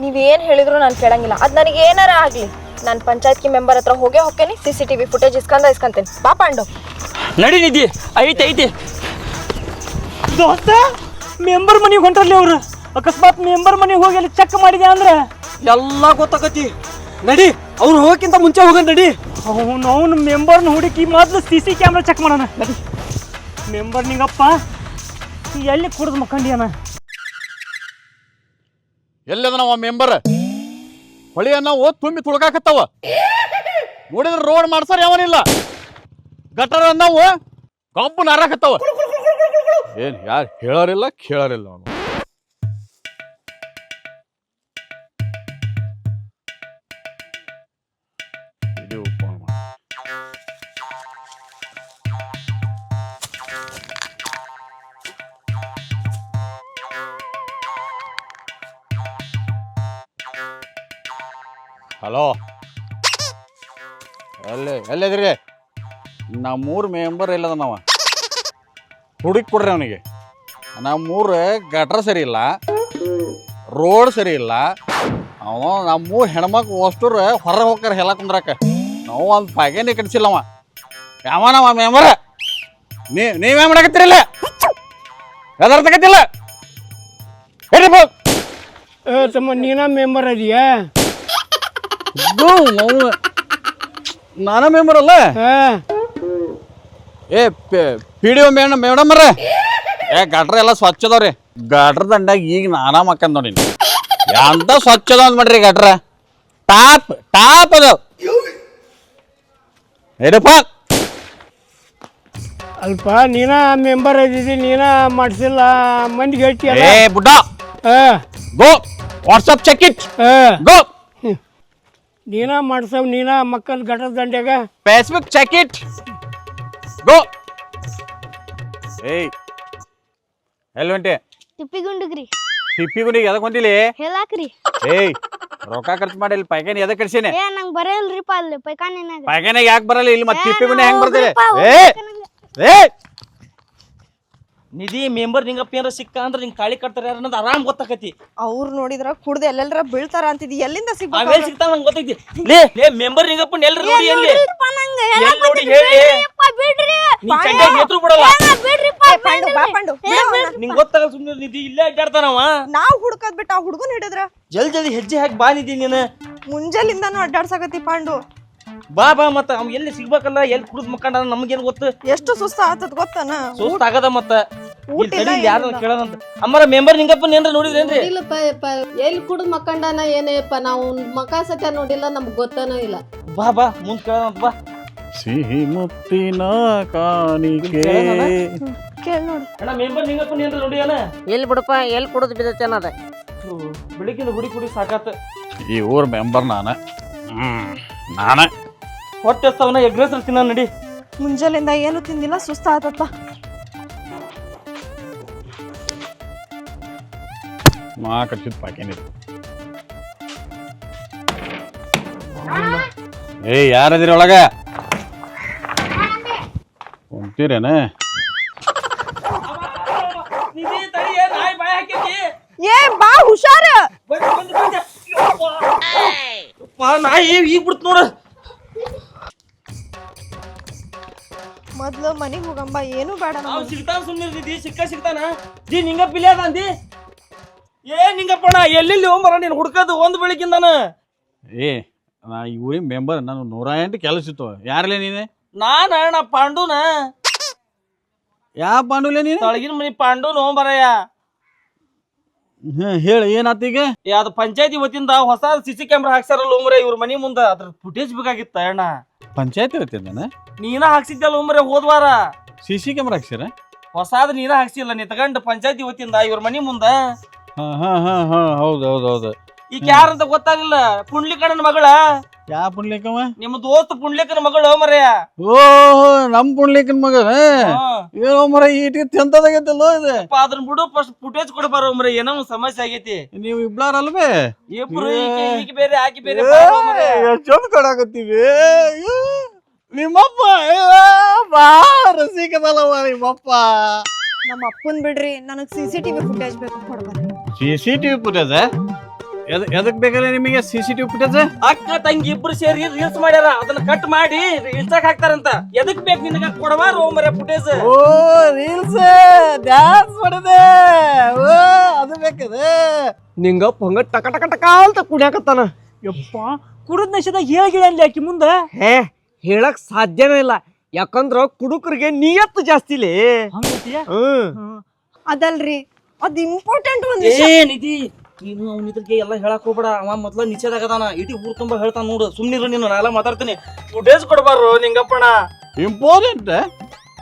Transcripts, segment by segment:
ನೀವೇನು ಹೇಳಿದ್ರು ನಾನು ಕೇಳಂಗಿಲ್ಲ. ಅದು ನನಗೆ ಏನಾರ ಆಗಲಿ, ನಾನು ಪಂಚಾಯತ್ಗೆ ಮೆಂಬರ್ ಹತ್ರ ಹೋಗ್ತೇನೆ. CCTV ಫುಟೇಜ್ ಇಸ್ಕೊಂತೇನೆ. ಬಾ ಪಾಂಡು. ನಡಿ ನಿಧಿ. ಐತಿ ದೋಸ್ತ, ಮೆಂಬರ್ ಮನೆಗೆ ಹೊಂಟ್ರಲ್ಲಿ ಅವ್ರು. ಅಕಸ್ಮಾತ್ ಮೆಂಬರ್ ಮನೆಗೆ ಹೋಗಿ ಅಲ್ಲಿ ಚೆಕ್ ಮಾಡಿದೆ ಅಂದ್ರೆ ಎಲ್ಲ ಗೊತ್ತಾಗತಿ. ನಡಿ, ಅವ್ರು ಹೋಗಕ್ಕಿಂತ ಮುಂಚೆ ಹೋಗಂತ ನಡಿ. ಅವನು ಮೆಂಬರ್ನ ಹುಡುಕಿ ಮೊದಲು CC ಕ್ಯಾಮ್ರಾ ಚೆಕ್ ಮಾಡೋಣ. ನಡಿ. ಮೆಂಬರ್ ನಿಂಗಪ್ಪ ಎಲ್ಲಿ ಕುಡಿದು ಮಕ್ಕಂಡಿಯನ? ಎಲ್ಲದ ನಾವು ಮೆಂಬರ್ ಹೊಳಿಯನ್ನ ತುಂಬಿ ತುಳ್ಕಾಕತ್ತಾವ. ನೋಡಿದ್ರೆ ರೋಡ್ ಮಾಡ್ಸಾರ ಯಾವನಿಲ್ಲ. ಗಟರ ನಾವು ಕಬ್ಬು ನಾರಾಕತ್ತಾವ. ಏನ್ ಯಾರು ಹೇಳೋರಿಲ್ಲ ಕೇಳೋರಿಲ್ಲ. ಅವನು ಹಲೋ, ಎಲ್ಲಿದ್ರಿ? ನಮ್ಮೂರು ಮೆಂಬರ್ ಇಲ್ಲದ ನಾವು ಹುಡುಕಿ ಕೊಡ್ರಿ ಅವನಿಗೆ. ನಮ್ಮೂರು ಗಟ್ರ ಸರಿ ಇಲ್ಲ, ರೋಡ್ ಸರಿ ಇಲ್ಲ. ಅವ ನಮ್ಮೂರು ಹೆಣ್ಮಕ್ಳು ಅಷ್ಟರು ಹೊರಗೆ ಹೋಗ್ತಾರೆ ಹೆಲ ಕುಂದ್ರಾಕ. ನಾವು ಒಂದು ಪಾಗೇನೆ ಕಟ್ಸಿಲ್ಲ. ಅವ ಯಾವನವ ಮೆಂಬರ್? ನೀವೇ ಮಾಡಕತ್ತೀರಿಲ್ಲ? ಯಾವ್ದಾರ ತಗತ್ತಿಲ್ಲ? ಹೇಳಿ ತಮ್ಮ ನೀನ ಮೆಂಬರ್ ಅದೀಯಾ? ನಾನ ಮೆಂಬರ್ ಅಲ್ಲ. ಏ PDO ಮೇಡಮ್ ಅವ್ರೆ, ಗಟ್ರ ಎಲ್ಲ ಸ್ವಚ್ಛ ಅದಾವ್ರಿ. ಗಟ್ರ ದಂಡಾಗ ಈಗ ನಾನಾ ಮಕ್ಕಂದ್ ನೋಡಿ. ಅಂತ ಸ್ವಚ್ಛ ಅದಾವ ಅಂದ್ ಮಾಡ್ರಿ. ಗಟ್ರ ಟಾಪ್ ಅದಾವ. ಏನಪ್ಪ ಅಲ್ಪ ನೀನ ಮೆಂಬರ್ ಇದ್ದಿದ್ದಿ, ನೀನ ಮಾಡಿಸಿಲ್ಲ, ಮಂದಿಗೆ ಹೇಳ್ತೀಯ. ಏ ಬುಡ್ಡ, ಗೋ ವಾಟ್ಸಪ್ ಚೆಕ್ ಇಟ್. ಗೋ ನೀನ ಮಾಡ್ಸವ್, ನೀನ ಮಕ್ಕಳ ಗಟರ ದಂಡ್ಯಾಗ ಫೇಸ್ಬುಕ್ ಚೆಕ್ ಇಟ್. ಗೋ. ಏಯ್ ಎಲ್ಲಿ ಹೊಂಟೆ? ತಿಪ್ಪಿಗುಂಡಿಗ್ರಿ. ತಿಪ್ಪಿಗುಂಡಿಗೆ ಎದಕ್ ಹೊಂಟಿಲಿ? ಹೇಳಾಕ್ರಿ. ಏಯ್ ರೊಕ್ಕ ಖರ್ಚು ಮಾಡಿ ಇಲ್ಲಿ ಪೈಖಾನೆ ಎದಕ್ ಕಟ್ಸೇನೆ? ಏ ನಂಗೆ ಬರಲ್ರಿಪ್ಪ ಅಲ್ಲಿ ಪೈಖಾನೆನಾಗ. ಪೈಖಾನೆಗೆ ಯಾಕೆ ಬರಲ್ಲ? ಇಲ್ಲಿ ಮತ್ತೆ ತಿಪ್ಪಿಗುಂಡಿ ಹೆಂಗ್ ಬರ್ತೀರಿ? ನಿಧಿ ಮೆಂಬರ್ ನಿಂಗಪ್ಪ ಏನಾರ ಸಿಕ್ಕ ಅಂದ್ರೆ ನಿಂಗೆ ತಾಳಿ ಕಟ್ತಾರೆ ಅನ್ನೋದು ಆರಾಮ್ ಗೊತ್ತಾಕತಿ. ಅವ್ರು ನೋಡಿದ್ರ ಕುಡ್ದು ಎಲ್ಲೆಲ್ಲರ ಬೀಳ್ತಾರ ಅಂತಿದ್ದಿ. ಎಲ್ಲಿಂದ ಆಮೇಲೆ ಸಿಗ್ತಾವ ನಂಗೆ ಗೊತ್ತೈತಿ. ಲೇ ಮೆಂಬರ್ ನಿಂಗಪ್ಪನ ಎಲ್ರು ನೋಡಿ ಎಲ್ಲಿ ನೋಡಿ ಹೇಳಿ. ನೀ ಚಂದಾಗಿ ಎತ್ರು ಬಿಡಲ್ಲ. ನಿಂಗೆ ಗೊತ್ತಾಗಲ್ಲ ಸುಮ್ಮನೆ. ನಿಧಿ ಇಲ್ಲೇ ಅಡ್ಡಾಡ್ತಾನವ. ನಾವು ಹುಡ್ಕದ್ ಬಿಟ್ಟು ಆ ಹುಡುಗನ್ ಹಿಡಿದ್ರ ಜಲ್ದಿ ಹೆಜ್ಜೆ ಹಾಕಿ ಬಾ ನಿಧಿ ನೀನು. ಮುಂಜಾಲಿಂದಾನು ಅಡ್ಡಾಡ್ಸಾಕತ್ತಿ ಪಾಂಡು. ಬಾ ಮತ್ತ ಅವ್ ಎಲ್ಲಿ ಸಿಗ್ಬೇಕಲ್ಲ, ಎಲ್ಲಿ ಕುಡಿದ್ ಮಕ್ಕಂಡ ನಮ್ಗೇನ್ ಗೊತ್ತು? ಎಷ್ಟು ಸುಸ್ತ ಆತದ ಗೊತ್ತಾನ? ಸುಸ್ತ ಆಗದ ಮತ್ತ. ಯಾರ ಕೇಳದಂತ ಅಮ್ಮರ ಮೆಂಬರ್ ನಿಂಗಪ್ಪನ ಏನ್ರ ನೋಡಿದ್ರೇನ್ರಿ? ಇಲ್ಲಪ್ಪ ಎಲ್ಲಿ ಕುಡಿದ್ ಮಕ್ಕಂಡನ ಏನಪ್ಪ, ನಾವು ಮಕ ಸತ್ಯ ನೋಡಿಲ್ಲ, ನಮ್ಗೆ ಗೊತ್ತಾನೋ ಇಲ್ಲ. ಬಾ ಮುಂದ್ ಕೇಳದಂತ ಬಾ. ಸಿಹಿ ಮುತ್ತಿನ ಕಾಣಿಕೆ ಕೇಳ್ ನೋಡು. ಅಣ್ಣ ಮೆಂಬರ್ ನಿಂಗಪ್ಪನ ಏನ್ರ ನೋಡಿಯಾನ? ಎಲ್ಲಿ ಬಿಡಪ್ಪ, ಎಲ್ಲಿ ಕುಡಿದ್ ಬಿದ್ದೈತೆ ಅನ್ನೋದ. ಬೆಳಿಗ್ಗೆ ಹುಡಿ ಸಾಕಾತ. ಈ ಊರ್ ಮೆಂಬರ್ ನಾನ ಹೊಟ್ಟೆ ಹಸ್ತವನ ಎಗ್ರೆಸ್ ತಿನ್ನ ನಡಿ. ಮುಂಜಾಲಿಂದ ಏನು ತಿಂದಿಲ್ಲ, ಸುಸ್ತ ಆತಪ್ಪ. ಮಾ ಕಚ್ಚಿದ ಪಾಕೇನಿ. ಏಯ್ ಯಾರದಿರಿ ಒಳಗ? ಕುಂತೀರೇನ? ಏ ಬಾ ಹುಷಾರ. ನಾಯಿ ಈಗ ಬಿಡ್ತು ನೋಡ. ಮೊದ್ಲು ಮನಿಗ್ ಹೋಗಂಬ, ಏನು ಬೇಡ. ನಾವು ಸಿಗ್ತಾನ ಸುಮ್ಮನೆ ಸಿಗ್ತಾನ. ನಿಂಗಪ್ಪ ಇಲ್ಲೇ ಅದ ಅಂದಿ. ಏ ನಿಂಗಪ್ಪಣ ಎಲ್ಲೆಲ್ಲಿ ಹೋಗ್ಬರ ನೀನು ಹುಡ್ಕದು ಒಂದು ಬೆಳಿಗ್ಗಿಂದಾನ. ಏ ನಾ ಈ ಊರಿನ ಮೆಂಬರ್, ನಾನು 108 ಕೆಲಸ ಇತ್ತು. ಯಾರಲೇ ನೀನೆ? ನಾ ಪಾಂಡುನ. ಯಾವ ಪಾಂಡುಲೇ ನೀನು? ತೊಳಗಿನ ಮನಿ ಪಾಂಡು ಹೋಗ್ಬರಯ್ಯ. ಹೇಳ ಏನಾತ ಈಗ? ಅದು ಪಂಚಾಯತಿ ವತಿಯಿಂದ ಹೊಸ CC ಕ್ಯಾಮ್ರಾ ಹಾಕ್ಸಾರಲ್ಲ ಹೋಮ್ರೆ ಇವ್ರ ಮನಿ ಮುಂದ. ಅದ್ರ ಫುಟೇಜ್ ಬೇಕಾಗಿತ್ತ ಅಣ್ಣ. ಪಂಚಾಯತಿ ವತಿಯಿಂದ ನೀನ ಹಾಕ್ಸಿದ್ದಲ್ಲ ಹೋಮ್ರೆ ಹೋದ್ವಾರ. CC camera ಹಾಕ್ಸಿರ? ಹೊಸಾದ ನೀನ ಹಾಕ್ಸಿಲ್ಲ, ನೀ ತಗೊಂಡು ಪಂಚಾಯತಿ ವತಿಯಿಂದ ಇವ್ರ ಮನಿ ಮುಂದ. ಹೌದು. ಈಗ ಯಾರಂತ ಗೊತ್ತಾಗಿಲ್ಲ. ಪುಂಡ್ಲಿಕಣ್ಣನ ಮಗಳ. ಯಾವ ಪುಂಡ್ಲಿಕವ? ನಿಮ್ಮ ದೋಸ್ತ ಪುಂಡ್ಲಿಕನ ಮಗಳು ಮರ್ಯ. ಓಹೋ ನಮ್ ಪುಂಡ್ಲಿಕನ್ ಮಗನ. ಏನೋ ಮರ ಈಟಿ ಎಂತದಾಗೈತಲ್ಲೋ ಇದು. ಅದನ್ನ ಬಿಡು, ಫಸ್ಟ್ ಫುಟೇಜ್ ಕೊಡ್ಬಾರ ಮರ, ಏನೋ ಸಮಸ್ಯೆ ಆಗೈತಿ. ನೀವು ಇಬ್ಲಾರಲ್ವೇ? ಇಬ್ರು ಈಕಿ ಬೇರೆ ಆಕಿ ಬೇರೆ. ಎಷ್ಟೊಂದು ಕೊಡಾಕತ್ತೀವಿ. ನಿಮ್ಮಪ್ಪ ಬಾ ರಸಿಕದಲ್ಲವ ನಿಮ್ಮಪ್ಪ. ನಮ್ಮ ಅಪ್ಪನ್ ಬಿಡ್ರಿ, ನನಗ್ CCTV ಫುಟೇಜ್ ಬೇಕು. ಕೊಡ್ಬಾರ. CCTV footage? ಎದಕ್ ಬೇಕಲ್ಲ ನಿಮಗೆ CCTV ಫುಟೇಜ್? ಅಕ್ಕ ತಂಗಿ ಇಬ್ರು ಸೇರಿ ರೀಲ್ಸ್ ಮಾಡ್ಯಾರ, ಅದನ್ನ ಕಟ್ ಮಾಡಿ ಇನ್ಸ್ಟಾಕ್ ಹಾಕ್ತಾರಂತ. ಎದಕ್ ಬೇಕು ನಿನಗ? ಕೊಡವಾರ ಮರೆ ಫುಟೇಜ್. ಓ ರೀಲ್ಸ್ ಡ್ಯಾನ್ಸ್ ಮಾಡಿದೆ, ಓ ಅದು ಬೇಕದ. ನಿಂಗಪ್ಪ ಹಂಗ ಟಕ ಟಕ ಟಕ ಅಂತ ಕುಡಿಯಾಕತ್ತಾನ. ಯಪ್ಪ ಕುಡಿದ್ ನಶೆದಾಗ ಹೇಳಿ ಅಲ್ಲಿ ಆಕಿ ಮುಂದ. ಹೇ ಹೇಳಕ್ ಸಾಧ್ಯನೇ ಇಲ್ಲ, ಯಾಕಂದ್ರ ಕುಡುಕರಿಗೆ ನಿಯತ್ತು ಜಾಸ್ತಿಲೇ. ಅದಲ್ರಿ ಅದ್ ಇಂಪಾರ್ಟೆಂಟ್ ಒಂದು ನಿಧಿ, ನೀನು ಅವ್ನ ಇದ್ರಿಗೆ ಎಲ್ಲ ಹೇಳಕ್ ಹೋಗ್ಬೇಡ. ಅವ ಮೊದ್ಲ ನಿಶ್ಚಯದಾಗದಾನ, ಇಡೀ ಊರ್ ತುಂಬಾ ಹೇಳ್ತಾನ ನೋಡು. ಸುಮ್ನಿರು ನೀನು, ನಾನೆಲ್ಲ ಮಾತಾಡ್ತೀನಿ. ಫುಟೇಜ್ ಕೊಡ್ಬಾರು ನಿಂಗಪ್ಪಣ. ಇಂಪಾರ್ಟೆಂಟ್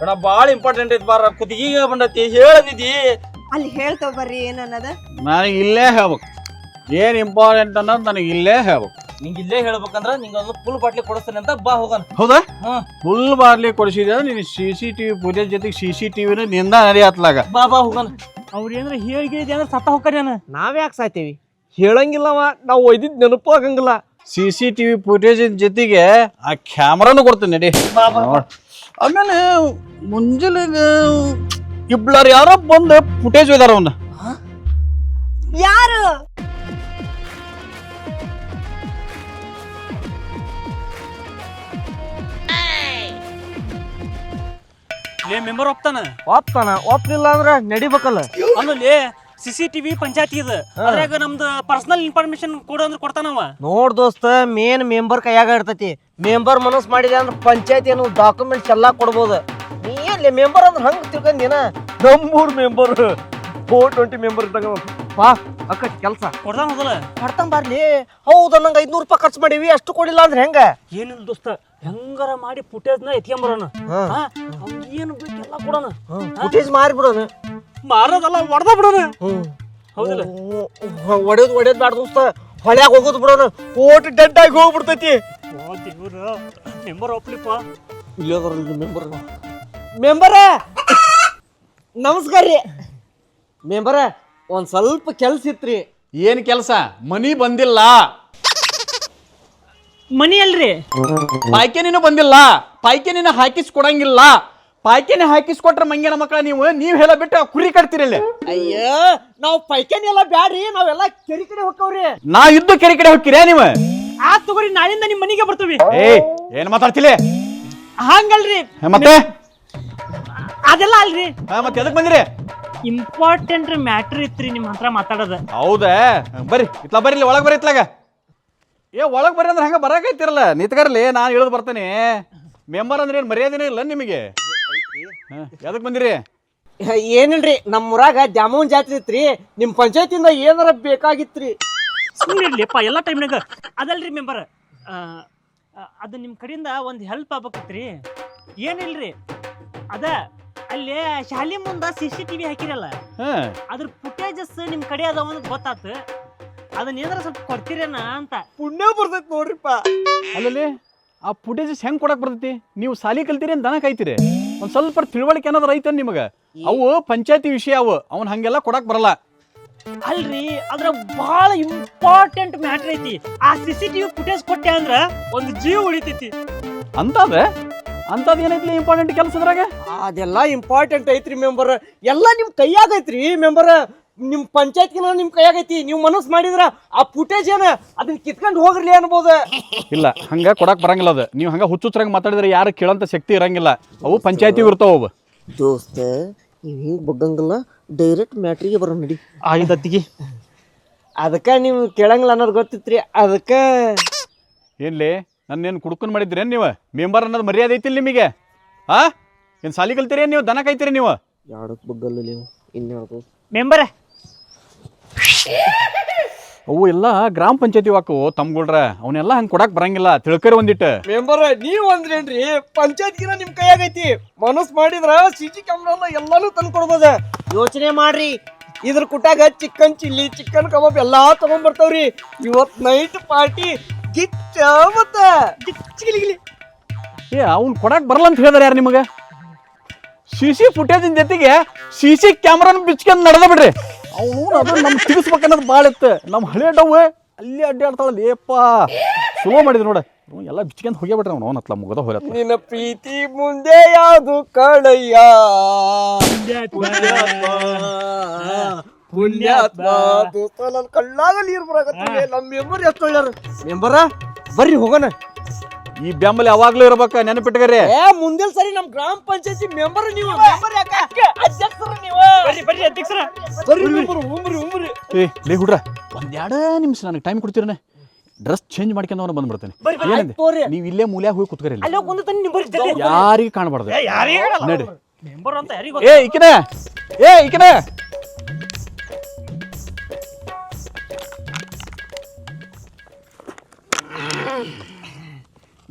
ಅಣ್ಣ ಬಾಳ ಇಂಪಾರ್ಟೆಂಟ್ ಐತಿ. ಬಾರ ಕುದಿಗೆ ಬಂದತಿ, ಹೇಳ ನಿಧಿ. ಅಲ್ಲಿ ಹೇಳ್ತಾವ ಬರ್ರಿ ಏನನ್ನದ. ನನಗೆ ಇಲ್ಲೇ ಹೇಳ್ಬೇಕು, ಏನ್ ಇಂಪಾರ್ಟೆಂಟ್ ಅನ್ನೋದು ನನಗೆ ಇಲ್ಲೇ ಹೇಳ್ಬೇಕು. ನಿಂಗೆ ಇಲ್ಲೇ ಹೇಳ್ಬೇಕಂದ್ರ ನಿಂಗೊಂದು ಫುಲ್ ಬಾಟ್ಲಿ ಕೊಡಿಸ್ತಾನೆ ಅಂತ ಬಾ ಹೋಗೋಣ. ಹೌದಾ? ಹಾ ಫುಲ್ ಬಾರ್ಲಿ ಕೊಡಿಸಿದ ನೀನು CCTV ಫುಟೇಜ್ ಜೊತೆಗೆ CCTV ನಿಂದ ನಡೆಯತ್ಲಾಗ. ಬಾ ಬಾ ಹೋಗೋಣ. ಅವ್ರ ಏನಾರ ಹೇಳಿದೆ ಅಂದ್ರೆ ಸತ್ತ ಹೋಗ್ಕರೇನ? ನಾವ್ಯಾಕೆ ಸಾಯ್ತೇವಿ? ಹೇಳಂಗಿಲ್ಲವ, ನಾವು ಒಯ್ದಿದ್ ನೆನಪು ಆಗಂಗಿಲ್ಲ. CCTV ಫುಟೇಜ್ ಜೊತೆಗೆ ಆ ಕ್ಯಾಮ್ರಾನು ಕೊಡ್ತೀನಿ ನಡಿ. ಆಮೇಲೆ ಮುಂಜಾನೆ ಇಬ್ಳಾರ ಯಾರೋ ಬಂದು ಫುಟೇಜ್ ಒಯ್ದಾರ ಅವನ್ನ. ಯಾರು? ಮೆಂಬರ್ ಒಪ್ತಾನ. ಒಪ್ಲಿಲ್ಲ ಅಂದ್ರ ನಡಿಬೇಕಲ್ಲ. ಆಮೇಲೆ CCTV ಪಂಚಾಯತಿ ಇದು, ಅದ್ರಾಗ ನಮ್ದು ಪರ್ಸನಲ್ ಇನ್ಫಾರ್ಮೇಶನ್ ಕೊಡು ಅಂದ್ರೆ ಕೊಡ್ತಾನವ. ನೋಡ್ ದೋಸ್ತ, ಮೇನ್ ಮೆಂಬರ್ ಕೈಯಾಗ ಇರ್ತೈತಿ. ಮೆಂಬರ್ ಮನಸ್ ಮಾಡಿದೆ ಅಂದ್ರೆ ಪಂಚಾಯತಿ ಏನು ಡಾಕ್ಯುಮೆಂಟ್ಸ್ ಎಲ್ಲಾ ಕೊಡ್ಬೋದು. ನೀ ಎಲ್ಲಿ ಮೆಂಬರ್ ಅಂದ್ರೆ ಹಂಗ ತಿಳ್ಕೊಂಡೇನ? ನಮ್ಮೂರ್ ಮೆಂಬರ್ 420 ಮೆಂಬರ್ ಇದ್ದಾಗ ಬಾ ಅಕ್ಕ ಕೆಲ್ಸ ಕೊಡ್ತಾನ ಮೊದಲ. ಮಾಡ್ತಾನ ಬರ್ಲಿ. ಹೌದ, ನಂಗೆ 500 ರೂಪಾಯಿ ಖರ್ಚು ಮಾಡಿವಿ, ಅಷ್ಟು ಕೊಡಿಲ್ಲ ಅಂದ್ರೆ ಹೆಂಗ? ಏನಿಲ್ಲ ದೋಸ್ತ, ಹೆಂಗಾರ ಮಾಡಿ ಫುಟೇಜ್ನ ಎತ್ಕೊಂಬರೋಣ. ಏನು ಬೇಕು ಎಲ್ಲ ಕೊಡೋಣ. ಫುಟೇಜ್ ಮಾರಿಬಿಡೋಣ. ಮಾರೋದಲ್ಲ, ಹೊಡೆದ ಬಿಡೋಣ. ಹೌದಿಲ್ಲ? ಒಡೆಯೋದು ಬ್ಯಾಡ ದೋಸ್ತ, ಹೊಳ್ಯಾಗ ಹೋಗೋದು ಬಿಡೋಣ. ಓಟ್ ಡೆಡ್ ಆಗಿ ಹೋಗ್ಬಿಡ್ತೈತಿ. ದೇವ್ರ ಮೆಂಬರ್ ಒಪ್ಲಿಪ್ಪ. ಮೆಂಬರ ನಮಸ್ಕಾರ ರೀ. ಮೆಂಬರ ಒಂದ್ ಸ್ವಲ್ಪ ಕೆಲ್ಸ ಇತ್ರಿ. ಏನ್ ಕೆಲಸ? ಮನಿ ಬಂದಿಲ್ಲ, ಮನಿ ಅಲ್ರಿ, ಪಾಯ್ಕೆನಿನೂ ಬಂದಿಲ್ಲ, ಪಾಯ್ಕೆನಿನ ಹಾಕಿಸ್ಕೊಡಂಗಿಲ್ಲ. ಪಾಯ್ಕೆನೆ ಹಾಕಿಸ್ಕೊಟ್ರೆ ಮಂಗ್ಯನ ಮಕ್ಕಳ ನೀವ್ ಹೇಳ ಬಿಟ್ಟು ಕುರಿ ಕಟ್ತಿರಲ್ಲ. ಅಯ್ಯೋ, ನಾವ್ ಪೈಕಾನಿ ಎಲ್ಲ ಬ್ಯಾಡ್ರಿ, ನಾವೆಲ್ಲ ಕೆರಿ ಕಡೆ ಹೋಗ್ತಾವ್ರಿ. ನಾ ಇದ್ದು ಕೆರೆ ಕಡೆ ಹೋಗ್ತೀರಾ ನೀವು? ಆ ತಗೋರಿ, ನಾಳಿಂದ ನಿಮ್ ಮನಿಗೆ ಬರ್ತೀವಿ. ಏನ್ ಮಾತಾಡ್ತಿಲ್ಲ? ಹಂಗಲ್ರಿ, ಮತ್ತೆ ಅದೆಲ್ಲ ಅಲ್ರಿ. ಮತ್ತೆ ಎದಕ್ ಬಂದಿರಿ? ಇಂಪಾರ್ಟೆಂಟ್ ಮ್ಯಾಟ್ರ್ ಇತ್ರಿ ನಿಮ್ ಹತ್ರ ಮಾತಾಡೋದ. ಹೌದಾ? ಬರ್ರಿ ಇತ್ಲಾ, ಬರ್ರಿ ಇಲ್ಲಿ ಒಳಗ್ ಬರ್ರಿ ಇತ್ಲಾಗ. ಒಳಗ್ ಬರ್ರಿ ಅಂದ್ರೆ ಹಂಗ ಬರಾಕೈತಿರಲ್ಲ, ನಿಂತ್ಕರ್ಲಿ, ನಾನು ಇಳಿದು ಬರ್ತೇನೆ. ಮೆಂಬರ್ ಅಂದ್ರೆ ಏನ್ ಮರ್ಯಾದಿನೇ ಇಲ್ಲ ನಿಮಗೆ? ಎದಕ್ ಬಂದಿರಿ? ಏನಿಲ್ರಿ, ನಮ್ಮ ಊರಾಗ ಜಾಮೂನ್ ಜಾತ್ರೆ ಇತ್ರಿ, ನಿಮ್ ಪಂಚಾಯತಿಂದ ಏನಾರ ಬೇಕಾಗಿತ್ರಿ. ಸುಮ್ಮನಿರ್ಲಿಪ್ಪ, ಎಲ್ಲ ಟೈಮ್ನಾಗ. ಅದಲ್ರಿ ಮೆಂಬರ್, ಅದು ನಿಮ್ಮ ಕಡೆಯಿಂದ ಒಂದು ಹೆಲ್ಪ್ ಆಗ್ಬೇಕಿತ್ರಿ. ಏನಿಲ್ರಿ, ಅದ ಅಲ್ಲಿ ಶಾಲೆ ಮುಂದೆ CCTV ಹಾಕಿರಲ್ಲ, ಅದ್ರ ಫುಟೇಜಸ್ ನಿಮ್ಮ ಕಡೆ ಅದಾವ ಅಂತ ಗೊತ್ತಾತು. ಅದನ್ನ ಏನಾರ ಸ್ವಲ್ಪ ಕೊಡ್ತೀರೇನ ಅಂತ. ಪುಣ್ಯ ಬರ್ತೈತಿ ನೋಡ್ರಿಪ್ಪ. ಅಲ್ಲಲ್ಲಿ ಆ ಫುಟೇಜಸ್ ಹೆಂಗ್ ಕೊಡಕ್ ಬರ್ತೈತಿ? ನೀವು ಸಾಲಿ ಕಲ್ತೀರಿ ಅಂತ ದನ ಕಾಯ್ತೀರಿ. ಒಂದ್ ಸ್ವಲ್ಪ ತಿಳುವಳಿಕೆ ಏನಾದ್ರು ಐತನ್ ನಿಮಗ? ಅವು ಪಂಚಾಯತಿ ವಿಷಯ, ಅವನ್ ಹಂಗೆಲ್ಲ ಕೊಡಕ್ ಬರಲ್ಲ. ಅಲ್ರಿ, ಅದ್ರ ಬಹಳ ಇಂಪಾರ್ಟೆಂಟ್ ಮ್ಯಾಟ್ರ್ ಐತಿ. ಆ CCTV ಫುಟೇಜ್ ಕೊಟ್ಟೆ ಅಂದ್ರ ಒಂದು ಜೀವ ಉಳಿತೈತಿ. ಅಂತದ್ ಏನೈತಿ ಇಂಪಾರ್ಟೆಂಟ್ ಕೆಲಸ ಅದ್ರಾಗ? ಅದೆಲ್ಲ ಇಂಪಾರ್ಟೆಂಟ್ ಐತ್ರಿ ಮೆಂಬರ್. ಎಲ್ಲ ನಿಮ್ ಕೈಯಾಗ ಐತ್ರಿ ಮೆಂಬರ್. ನಿಮ್ ಪಂಚಾಯತ್ಗಿನ ನಿಮ್ ಕೈಯಾಗ ಐತಿ. ನೀವು ಮನಸ್ ಮಾಡಿದ್ರ ಆ ಫುಟೇಜ್ ಏನ ಅದನ್ನ ಕಿತ್ಕೊಂಡು ಹೋಗ್ರಲಿ ಅನ್ಬೋದು. ಇಲ್ಲ, ಹಂಗ ಕೊಡಕ್ ಬರಂಗಿಲ್ಲ. ಅದು ನೀವು ಹಂಗ ಹುಚ್ಚುಚ್ಚಾಗಿ ಮಾತಾಡಿದ್ರೆ ಯಾರು ಕೇಳಂತ ಶಕ್ತಿ ಇರಂಗಿಲ್ಲ. ಅವು ಪಂಚಾಯತಿ ಇರ್ತಾವ. ಅವು ದೋಸ್ತ, ನೀವು ಹಿಂಗೆ ಬಗ್ಗಂಗಿಲ್ಲ, ಡೈರೆಕ್ಟ್ ಮ್ಯಾಟ್ರಿಗೆ ಬರೋ ನಡಿ. ಆಯ್ತತ್ತಿಗೆ ಅದಕ್ಕೆ ನೀವು ಕೇಳಂಗಿಲ್ಲ ಅನ್ನೋದು ಗೊತ್ತಿತ್ರಿ. ಅದಕ್ಕೆ ಏನ್ಲಿ, ನನ್ನೇನು ಕುಡ್ಕೊಂಡು ಮಾಡಿದ್ರೇನು ನೀವು? ಮೆಂಬರ್ ಅನ್ನೋದು ಮರ್ಯಾದೆ ಐತಿಲ್ಲ ನಿಮಗೆ? ಏನು ಸಾಲಿ ಕಲ್ತೀರಿ? ನೀವು ದನ ಕಾಯ್ತೀರಿ? ನೀವು ಯಾಡಕ್ ಬಗ್ಗಲ್ಲ ನೀವು ಇನ್ಯಾವುದು ಮೆಂಬರ್. ಅವು ಎಲ್ಲ ಗ್ರಾಮ ಪಂಚಾಯತಿ ವಾಕು ತಮ್ಗೊಳ್ರ, ಅವನ್ನೆಲ್ಲ ಹಂಗೆ ಕೊಡಕ್ ಬರಂಗಿಲ್ಲ. ತಿಳ್ಕರಿ ಒಂದಿಟ್ಟು. ಮೆಂಬರ್ ನೀವ್ ಅಂದ್ರೇನ್ರಿ, ಪಂಚಾಯತ್ಗಿನ ನಿಮ್ ಕೈಯಾಗೈತಿ. ಮನಸ್ ಮಾಡಿದ್ರ CC ಕ್ಯಾಮ್ರಾ ಎಲ್ಲಾನು ತಂದು ಕೊಡ್ಬೋದ. ಯೋಚನೆ ಮಾಡ್ರಿ, ಇದ್ರ ಕುಟ್ಟಾಗ ಚಿಕನ್ ಚಿಲ್ಲಿ, ಚಿಕನ್ ಕಬಾಬ್ ಎಲ್ಲಾ ತಗೊಂಡ್ ಬರ್ತಾವ್ರಿ. ಇವತ್ ನೈಟ್ ಪಾರ್ಟಿ ಗಿಚ್ಚ ಮತ್ತ ಗಿಚ್ಚಿಗಿಲಿ. ಅವ್ನು ಕೊಡಕ್ ಬರಲ್ಲ ಅಂತ ಹೇಳಿದಾರೆ ಯಾರು ನಿಮಗೆ? CC ಫುಟೇಜಿನ ಜೊತೆಗೆ CC ಕ್ಯಾಮ್ರಾನ ಬಿಚ್ಕೊಂಡು ನಡೆದ ಬಿಡ್ರಿ. ಅವನು ಅದು ನಮ್ಗೆ ತಿಳಿಸ್ಬೇಕನ್ನೋದು ಭಾಳ ಇತ್ತು. ನಮ್ಮ ಹಳೆ ಡವ್ ಅಲ್ಲಿ ಅಡ್ಡಾಡ್ತಾಳಲ್ಲ, ಏಪ್ಪ ಸುಲೋ ಮಾಡಿದ್ರು ನೋಡ. ಎಲ್ಲ ಬಿಚ್ಕೊಂಡು ಹೋಗ್ಯಾಬಿಟ್ರೆ ಅವ್ನು ಹತ್ಲ ಮುಗದ ಹೋರ. ನಿನ್ನ ಪ್ರೀತಿ ಮುಂದೆ ಯಾವುದು ಕಳಯ್ಯ, ಪುಣ್ಯಾತ್ಮ ದೋಸ್ತ ನನ್ನ ಕಳ್ಳಾಗ ನೀರು ಬರಾಕತ್ತಿದೆ. ನಮ್ಮ ಮೆಂಬರ್ ಎಷ್ಟು ಒಳ್ಳೆಯವ್ರು ಮೆಂಬರ ಬರ್ರಿ ಹೋಗೋಣ. ಈ ಬೆಂಬಲ ಯಾವಾಗ್ಲೂ ಇರ್ಬೇಕ ನೆನಪಿಟ್ಕರಿ. ಮುಂದಿನ ಸರಿ ನಮ್ ಗ್ರಾಮ ಪಂಚಾಯತಿ ಮೆಂಬರ್ ನೀವು ಅಧ್ಯಕ್ಷರು ನೀವು ಬರ್ರಿ ಅಧ್ಯಕ್ಷರ. ಬರ್ರಿ ಉಮ್ರಿ ಏ ಲೇ ಹುಡ್ರ ಒಂದೆರಡು ನಿಮಿಷ ನನಗೆ ಟೈಮ್ ಕೊಡ್ತೀರನೆ. ಡ್ರೆಸ್ ಚೇಂಜ್ ಮಾಡ್ಕೊಂಡು ಬಂದ್ಬಿಡ್ತೇನೆ. ಏನಂದೆ ನೀವು ಇಲ್ಲೇ ಮೂಲ್ಯಾಗ ಹೋಗಿ ಕುತ್ಕರಿ. ಯಾರಿಗೆ ಕಾಣಬಾರ್ದು. ನಡಿ ಮೆಂಬರ್ ಅಂತ ಯಾರಿಗ ಏ ಈಕಿನ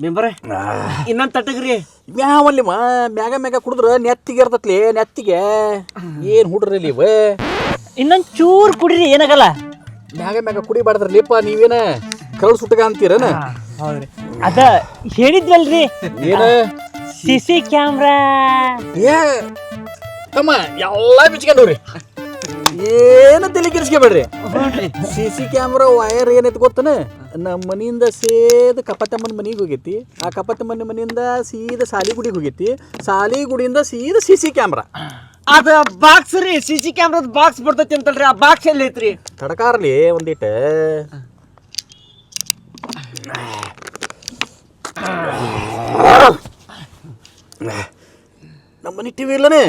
ಮೆಂಬರ್ ಇನ್ನೊಂದ್ ತಟ್ಟಗ್ರಿ. ಮ್ಯಾವಲ್ಲಿ ಮ್ಯಾಗ ಕುಡಿದ್ರ ನೆತ್ತಿಗೆ ಇರ್ತತ್ಲಿ. ನೆತ್ತಿಗೆ ಏನ್ ಹುಡ್ರಿ ಇವ ಇನ್ನೊಂದ್ ಚೂರ್ ಕುಡಿರಿ ಏನಾಗಲ್ಲ. ಮ್ಯಾಗ ಕುಡಿಬಾರ್ದ್ರಲ್ಲಿಪ್ಪ. ನೀವೇನ ಕರಳು ಸುಟ್ಟಗ ಅಂತೀರನ? ಹೌದ್ರಿ ಅದ ಹೇಳಿದ್ವಲ್ರಿ ಏನ ಸಿಸಿ ಕ್ಯಾಮ್ರಾ. ಏ ತಮ್ಮ ಎಲ್ಲ ಬಿಚ್ಕೊಂಡವ್ರಿ. ಏನು ತಲೆ ಕೆಡಿಸ್ಕೊಬೇಡ್ರಿ. CC ಕ್ಯಾಮ್ರಾ ವೈರ್ ಏನೈತಿ ಗೊತ್ತನ? ನಮ್ಮ ಮನೆಯಿಂದ ಸೇದ ಕಪ್ಪತ್ತಮ್ಮನ ಮನೆಗೆ ಹೋಗೈತಿ. ಆ ಕಪ್ಪತ್ತಮ್ಮನ ಮನೆಯಿಂದ ಸೀದಾ ಸಾಲಿಗುಡಿಗೆ ಹೋಗೈತಿ. ಸಾಲಿಗುಡಿಯಿಂದ ಸೀದಾ CC ಕ್ಯಾಮ್ರಾ. ಅದ ಬಾಕ್ಸ್ ರೀ, CC ಕ್ಯಾಮ್ರಾದ ಬಾಕ್ಸ್ ಬರ್ತೈತಿ ಅಂತಲ್ರಿ. ಆ ಬಾಕ್ಸ್ ಎಲ್ಲಿ ಐತ್ರಿ? ತಡಕಾರ್ಲಿ ಒಂದಿಟ. ನಮ್ಮ ಮನೆ ಟಿವಿ ಇಲ್ಲನೇ?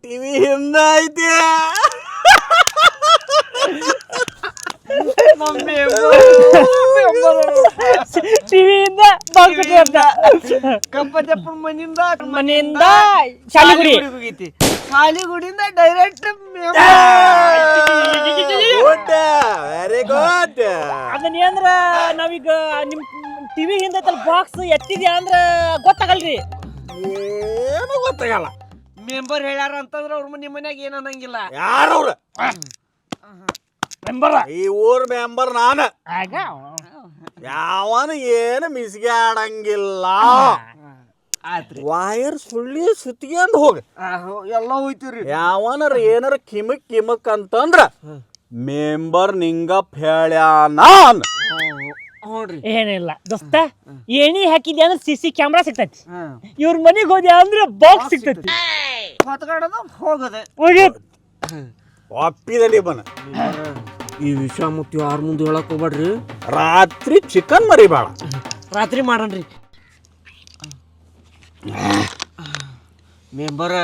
ಟಿವಿ ಹಿಂದ ಐತಿ. ಟಿವಿಯಿಂದ ಕಪ್ಪತ್ತಪ್ಪನ ಮನೆಯಿಂದ ಶಾಲಿಗುಡಿ ಹೋಗೈತಿ. ಸಾಲಿಗುಡಿಯಿಂದ ಡೈರೆಕ್ಟ್ ವೆರಿ ಗುಡ್. ಅದನ್ನ ಅಂದ್ರ ನಾವೀಗ ನಿಮ್ ಟಿವಿ ಹಿಂದೆ ಬಾಕ್ಸ್ ಎತ್ತಿದ್ಯಾ ಅಂದ್ರ ಗೊತ್ತಾಗಲ್ರಿ. ಏನು ಗೊತ್ತಾಗಲ್ಲ. ಮೆಂಬರ್ ಹೇಳ್ಯಾರ ಅಂತಂದ್ರ ಅವ್ರ ನಿಮ್ಮ ಮನ್ಯಾಗ ಏನ್ ಅನ್ನಂಗಿಲ್ಲ. ಯಾರವ್ರ ಮೆಂಬರ್ ಈ ಊರ್ ಮೆಂಬರ್ ನಾನು. ಆಗ ಯಾವನ ಏನು ಮಿಸ್ಗಾಡಂಗಿಲ್ಲ. ವಾಯರ್ ಸುಳ್ಳಿ ಸುತ್ತಿಗೆಂದು ಹೋಗ ಎಲ್ಲ ಹೋಯ್ತಿವ್ರಿ. ಯಾವನರ ಏನಾರ ಕಿಮಕ್ ಅಂತಂದ್ರ ಮೆಂಬರ್ ನಿಂಗಪ್ಪ ಹೇಳ್ಯಾನ. ಏನಿಲ್ಲ ದೋಸ್ತ, ಏಣಿ ಹಾಕಿದ್ಯಾ ಅಂದ್ರೆ CC ಕ್ಯಾಮ್ರಾ ಸಿಗ್ತೈತಿ. ಇವ್ರ ಮನೆಗೆ ಹೋದ್ಯಾ ಅಂದ್ರೆ ಬಾಕ್ಸ್ ಸಿಗ್ತೈತಿ. ಹೊತ್ಕಾಡೋದು ಹೋಗದೆ ಒಪ್ಪಿದಲ್ಲಿ ಬನ. ಈ ವಿಷಯ ಮತ್ತು ಯಾರ ಮುಂದೆ ಹೇಳಕ್ ಹೋಗ್ಬೇಡ್ರಿ. ರಾತ್ರಿ ಚಿಕನ್ ಮರಿಬೇಡ. ರಾತ್ರಿ ಮಾಡನ್ರಿ. ಮೆಂಬರ್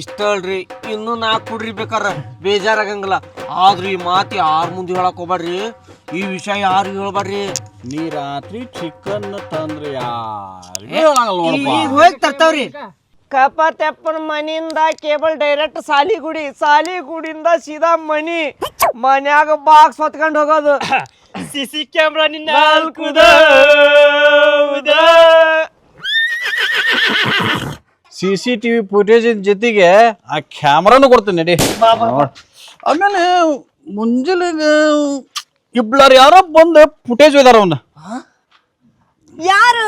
ಇಷ್ಟ ಅಲ್ರಿ, ಇನ್ನೂ 4 ಕುಡ್ರಿ ಬೇಕಾರ ಬೇಜಾರಾಗಂಗಿಲ್ಲ. ಆದ್ರೂ ಈ ಮಾತು ಯಾರ ಮುಂದೆ ಹೇಳಕ್ ಹೋಗ್ಬೇಡ್ರಿ. ಈ ವಿಷಯ ಯಾರು ಹೇಳ್ಬೇಡ್ರಿ. ನೀ ರಾತ್ರಿ ಚಿಕನ್ ತಂದ್ರೆ ಯಾರು ಹೋಗಿ ತರ್ತಾವ್ರಿ. ಕಪ್ಪತ್ತಪ್ಪನ ಮನಿಯಿಂದ ಕೇಬಲ್ ಡೈರೆಕ್ಟ್ ಸಾಲಿಗುಡಿಯಿಂದ ಸೀದಾ ಮನ್ಯಾಗ ಬಾಕ್ಸ್ ಹೊತ್ಕೊಂಡು ಹೋಗೋದು. CC ಕ್ಯಾಮ್ರಾ ನಿನ್ನ CCTV ಫುಟೇಜ್ ಜೊತೆಗೆ ಆ ಕ್ಯಾಮ್ರಾನು ಕೊಡ್ತೀನಿ ನಡಿ. ಆಮೇಲೆ ಮುಂಜಾನೆ ಇಬ್ಲಾರ ಯಾರೋ ಬಂದು ಫುಟೇಜ್ ಒಯ್ದಾರ ಅವನ್ನ. ಯಾರು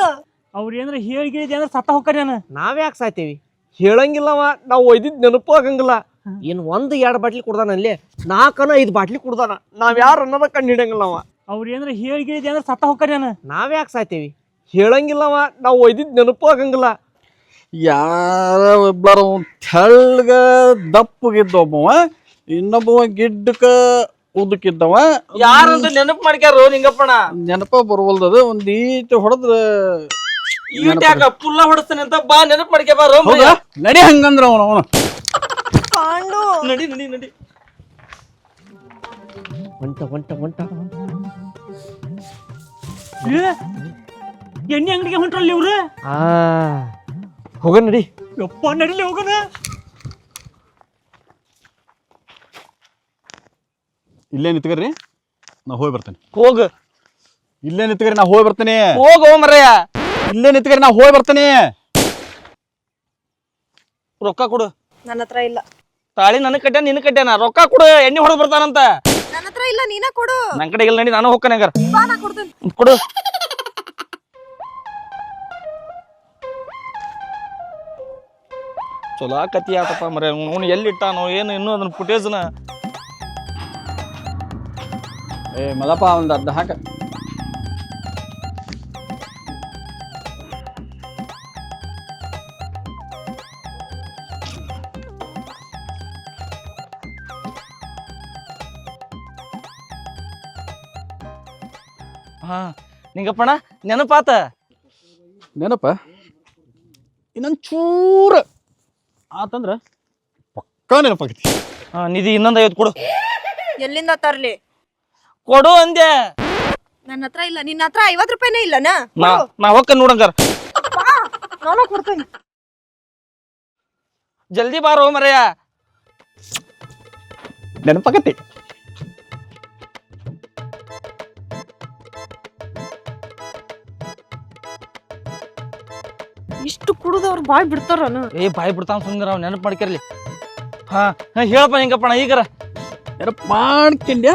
ಅವ್ರ ಏನಾರ ಹೇಳಿಗಿಳಿದೆ ಅಂದ್ರೆ ಸತ್ತ ಹೋಗ್ಕರಿ ನಾನು. ನಾವ್ಯಾಕೆ ಸಾಯ್ತೇವಿ? ಹೇಳಂಗಿಲ್ಲವ, ನಾವು ಒಯ್ದಿದ್ ನೆನಪು ಆಗಂಗಿಲ್ಲ. ಏನ್ 1-2 ಬಾಟ್ಲಿ ಕುಡ್ದಾನ ಅಲ್ಲಿ, 4-5 ಬಾಟ್ಲಿ ಕುಡ್ದಾನ. ನಾವ್ ಯಾರು ಅನ್ನೋದ ಕಂಡು ಹಿಡಂಗಿಲ್ಲವ. ಅವ್ರ ಏನಾರ ಹೇಳಿಗಿಳಿದೆ ಅಂದ್ರೆ ಸತ್ತ ಹೋಗ್ಕರಿ ನಾನು. ನಾವ್ಯಾಕೆ ಸಾಯ್ತೇವಿ? ಹೇಳಂಗಿಲ್ಲವ, ನಾವು ಒಯ್ದಿದ್ ನೆನಪು ಆಗಂಗಿಲ್ಲ. ಯಾರ ಒಬ್ಬರ ತೆಳ್ಳಗ ದಪ್ಪಗಿದ್ದ ಒಬ್ಬವ, ಇನ್ನೊಬ್ಬವ ಗಿಡ್ಡಕ ಉದ್ದಕ್ಕಿದ್ದವ. ಯಾರಂತ ನೆನಪು ಮಾಡ್ಕ್ಯಾರೋ ನಿಂಗಪ್ಪಣ? ನೆನಪ ಬರುವಲ್ದದ. ಒಂದೀಟ ಹೊಡೆದ್ರ ಈಟ್ಯಾಕ ಪುಲ್ಲ ಹೊಡಸ್ತಾನೆ ಅಂತ ಬಾ, ನೆನಪು ಮಾಡ್ಕೆ ಬಾರೋ. ನಡಿ ಹಂಗಂದ್ರ ಅವನು ನಡಿ ನಡಿ ನಡಿ. ಹೊಂಟ ಎಣ್ಣೆ ಅಂಗಡಿಗೆ ಹೊಂಟ್ರಲ್ಲಿ ಇವ್ರು. ಹೋಗ ನಡಿ. ಯಪ್ಪ ನಡಿಲಿ ಹೋಗೋಣ. ಇಲ್ಲೇ ನಿಂತ್ಕರ್ರಿ, ನಾ ಹೋಗಿ ಬರ್ತೇನೆ. ಹೋಗ ಇಲ್ಲೇ ನಿಂತ್ಕರಿ, ನಾ ಹೋಗಿ ಬರ್ತೇನೆ. ಹೋಗ ಮರಯ್ಯ. ಇಲ್ಲೇ ನಿಂತ್ಕರಿ, ನಾ ಹೋಗಿ ಬರ್ತೇನೆ. ರೊಕ್ಕ ಕೊಡು. ನನ್ನ ಹತ್ರ ಇಲ್ಲ. ತಾಳಿ ನನಗ್ ಕಟ್ಟ್ಯಾನ, ನಿನ್ ಕಟ್ಟ್ಯಾನ. ರೊಕ್ಕ ಕೊಡು, ಎಣ್ಣೆ ಹೊಡೆದ್ ಬರ್ತಾನಂತ. ನನ್ನ ಹತ್ರ ಇಲ್ಲ, ನೀನ ಕೊಡು. ನನ್ ಕಡೆ ಇಲ್ಲ, ನಡಿ ನಾನು ಹೋಗ್ತಾನೆ. ಹಂಗಾರ ಬಾ, ನಾ ಕೊಡ್ತೇನೆ. ಕೊಡು. ಚಲೋ ಕತಿ ಆತಪ್ಪ ಮರ. ಅವ್ನು ಎಲ್ಲಿಟ್ಟಾನೋ ಏನು ಇನ್ನೂ ಅದನ್ನ ಫುಟೇಜ್ನ. ಏ ಮದಪ್ಪ ಒಂದು ಅರ್ಧ ಹಾಕ. ಹಾ ನಿಂಗಪ್ಪಣ ನೆನಪಾತ ನೆನಪ ಇನ್ನೊಂದು ಚೂರು ಆತಂದ್ರ ಪಕ್ಕಾ ನೆನಪಾಗೈತಿ. ನಿಧಿ ಇನ್ನೊಂದು 50 ಕೊಡು. ಎಲ್ಲಿಂದ ತರ್ಲಿ? ಕೊಡು ಅಂದೆ. ನನ್ನ ಹತ್ರ ಇಲ್ಲ. ನಿನ್ನ ಹತ್ರ 50 ರೂಪಾಯಿನೇ ಇಲ್ಲನಾ? ನಾ ಹೊಕ್ಕ ನೋಡಂಗಾರ. ನಾನು ಕೊಡ್ತೇನೆ. ಜಲ್ದಿ ಬಾರೋ ಮರೆಯ. ನೆನಪಾಗೈತಿ. ಇಷ್ಟು ಕುಡಿದವ್ರು ಬಾಯ್ ಬಿಡ್ತಾರನ? ಬಾಯಿ ಬಿಡ್ತಾನ ಸುಂದರ ಅವ್ ನೆನಪು ಮಾಡ್ಕಿರ್ಲಿ. ಹಾ ಹೇಳಪ್ಪ ಹಿಂಗಪ್ಪಣ ಈಗರ. ನೆನಪು ಮಾಡ್ಕೊಂಡ್ಯಾ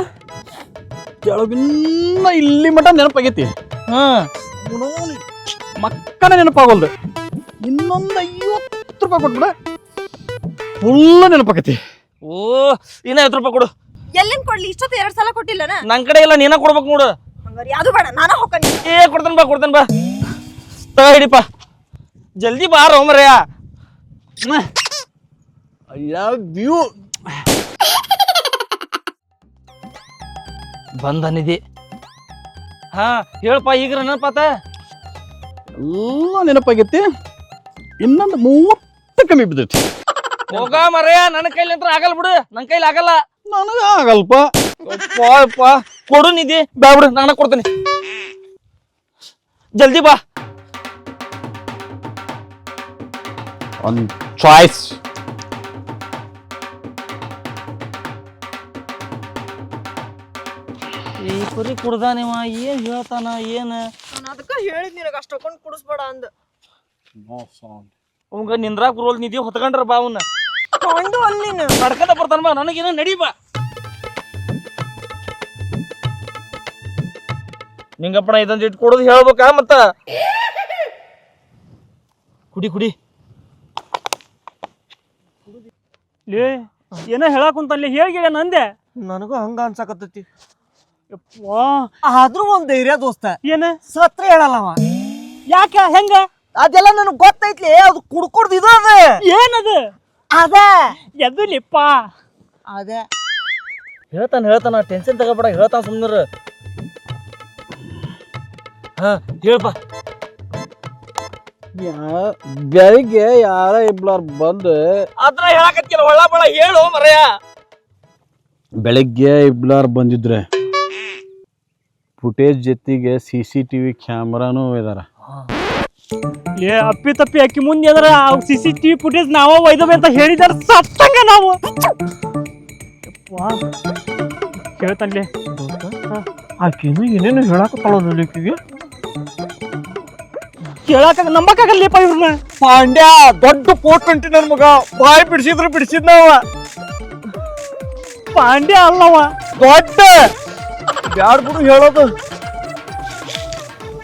ಕೆಳಗಿನ್ನ ಇಲ್ಲಿ ಮಟ ನೆನಪಾಗೈತಿ. ಮಕ್ಕನ ನೆನಪಾಗೋಲ್ದು. ಇನ್ನೊಂದು 50 ರೂಪಾಯಿ ಕೊಟ್ಬಿಡ ಫುಲ್ ನೆನಪಾಗೈತಿ. ಓ ಇನ್ನ 50 ರೂಪಾಯಿ ಕೊಡು. ಎಲ್ಲಿಂದ ಕೊಡ್ಲಿ? ಇಷ್ಟೊತ್ತು 2 ಸಲ ಕೊಟ್ಟಿಲ್ಲನ? ನನ್ ಕಡೆ ಇಲ್ಲ, ನೀನ ಕೊಡ್ಬೇಕು ನೋಡು. ಹಂಗಾರೆ ಯಾವ್ದು ಬೇಡ, ನಾನ ಹೋಗ್ತೀನಿ. ಕೊಡ್ತೇನೆ ಬಾ ತಗ ಹಿಡಿಪ. ಜಲ್ದಿ ಬಾರೋ ಮರೆಯ. ವ್ಯೂ ಬಂದ ನಿಧಿ. ಹಾ ಹೇಳಪ್ಪ ಈಗ ನೆನಪಾತ. ಎಲ್ಲ ನೆನಪಾಗೈತಿ. ಇನ್ನೊಂದು 30 ಕಮ್ಮಿ ಬಿದ್ದೈತಿ. ಹೋಗ ಮರೆಯ, ನನ್ನ ಕೈಲಿ ಅಂತ ಆಗಲ್ಲ ಬಿಡು. ನನ್ ಕೈಲಿ ಆಗಲ್ಲ. ನನಗ ಆಗಲ್ಪ. ಕೊಡು ನಿಧಿ. ಬ್ಯಾ ಬಿಡು, ನಾನ ಕೊಡ್ತೇನೆ. ಜಲ್ದಿ ಬಾ. ಒಂದು ಚಾಯ್ಸ್. ಈ ಕುರಿ ಕುಡ್ದಾನಿವ ಏನ್ ಹೇಳ್ತಾನ ಏನ? ನಾನು ಅದಕ್ಕ ಹೇಳಿದ್ ನಿನಗ ಅಷ್ಟೊಂದು ಕುಡಿಸ್ಬೇಡ ಅಂದ. ಅವಂಗ ನಿಂದ್ರಾಕ್ ರೋಲ್ ನಿಧಿ ಹೊತ್ಕೊಂಡ್ರ ಬಾ. ಅವನ್ನ ಕೊಂಡು ಅಲ್ಲಿನ ನಡ್ಕದ ಬರ್ತಾನ ಬಾ. ನನಗೇನ ನಡಿ ಬಾ. ನಿಂಗಪ್ಪಣ ಇದೊಂದು ಇಟ್ಟು ಕೊಡೋದು ಹೇಳ್ಬೇಕಾ? ಮತ್ತ ಕುಡಿ ಲೇ ಏನೋ ಹೇಳಾಕುಂತಲ್ಲಿ ಹೇಳಿ ನಂದೆ. ನನಗೂ ಹಂಗ ಅನ್ಸಾಕತ್ತೈತಿ. ಯಪ್ಪಾ ಆದ್ರೂ ಒಂದ್ ಧೈರ್ಯ ದೋಸ್ತ. ಏನ ಸತ್ರ ಹೇಳಲ್ಲವ. ಯಾಕ ಹೆಂಗ? ಅದೆಲ್ಲ ನನಗ್ ಗೊತ್ತೈತ್ಲಿ. ಅದು ಕುಡ್ಕೊಡ್ದು ಇದು ಅದ. ಏನದು? ಅದ ಎದುಲಿಪ್ಪ ಅದೇ ಹೇಳ್ತಾನ. ಟೆನ್ಷನ್ ತಗೋಬೇಡ. ಹೇಳ್ತಾನ ಸುಮ್ನರ. ಹಾ ಹೇಳ್ಪ. ಬೆಳಿಗ್ಗೆ ಯಾರ ಇಬ್ಲಾರ್ ಬಂದು ಅದ್ರ ಹೇಳಕತ್ತಿಲ್ಲ. ಒಳ್ಳ ಬಳ ಹೇಳು ಮರೆಯ. ಬೆಳಗ್ಗೆ ಇಬ್ಲಾರ್ ಬಂದಿದ್ರೆ ಫುಟೇಜ್ ಜೊತೆಗೆ CCTV ಕ್ಯಾಮ್ರಾನು ಇದಾರ. ಏ ಅಪ್ಪಿ ತಪ್ಪಿ ಅಕ್ಕಿ ಮುಂದೆ ಅದ್ರ CCTV ಫುಟೇಜ್ ನಾವ ಒಯ್ದವೆ ಅಂತ ಹೇಳಿದಾರ ಸತ್ತಂಗ ನಾವು. ಹೇಳ್ತಾನ್ಲೆ ಆಕಿನು ಏನೇನು ಹೇಳಾಕತ್ತಾಳೋದಿಗೆ ಕೇಳಾಕ ನಂಬಕ್ಕಾಗಲ್ಲಪ್ಪ ಇವ್ರನ್ನ. ಪಾಂಡ್ಯ ದೊಡ್ಡ ಪೋಟ್ ಅಂಟಿ ನನ್ ಮಗ. ಬಾಯಿ ಬಿಡಿಸಿದ್ನವ. ಪಾಂಡ್ಯ ಅಲ್ಲವ, ದೊಡ್ಡ ಬ್ಯಾಡ್ ಬಿಡು ಹೇಳೋದು.